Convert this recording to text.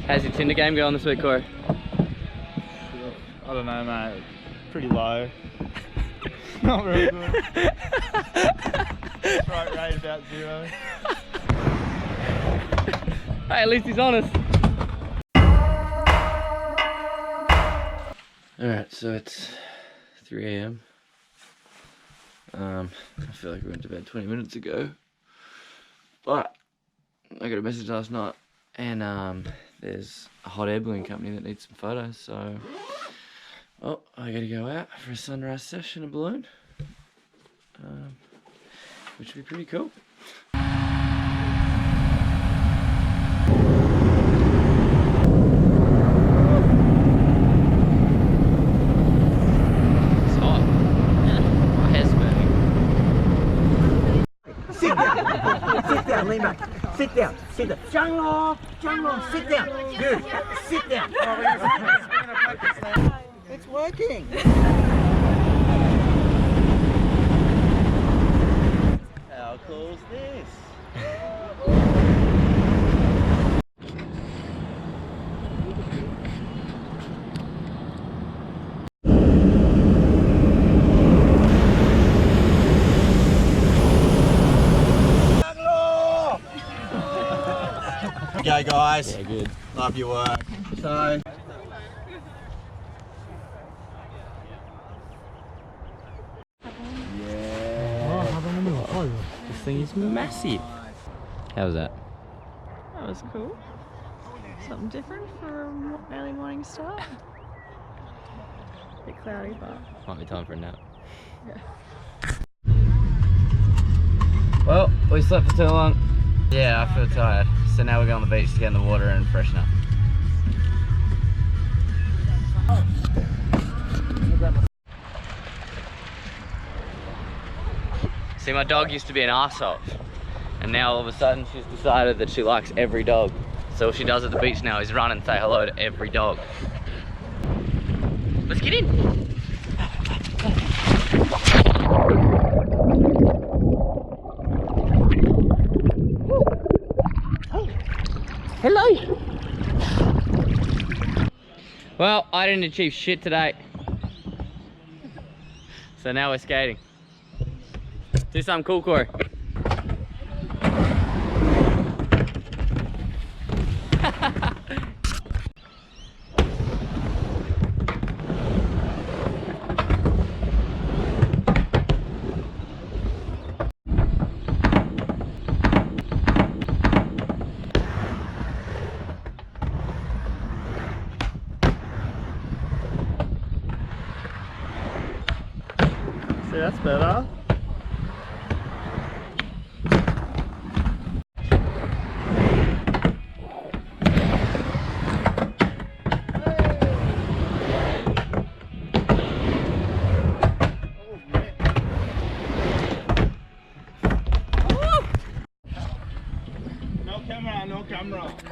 How's your Tinder game going this week, Corey? I don't know, mate. Pretty low. Not very good. Strike rate about 0. Hey, at least he's honest. Alright, so it's 3 AM. I feel like we went to bed 20 minutes ago. But I got a message last night and there's a hot air balloon company that needs some photos, so I gotta go out for a sunrise session, a balloon, which would be pretty cool. It's hot. My hair's burning. Sit down. Sit down, lean back. Sit down. Sit down. Jungle. Sit down. Good. Sit down. It's working. How cool is this? Okay, guys. Yeah, good. Love your work. So. This thing is massive. How was that? That was cool. Something different for an early morning start. A bit cloudy, but Might be time for a nap. yeah. Well, we slept for too long. Yeah, I feel tired. So now we're going to the beach to get in the water and freshen up. See, my dog used to be an arsehole, and now all of a sudden she's decided that she likes every dog. So all she does at the beach now is run and say hello to every dog. Let's get in. Hello. Well, I didn't achieve shit today. So now we're skating. Do something cool, Corey. See, that's better.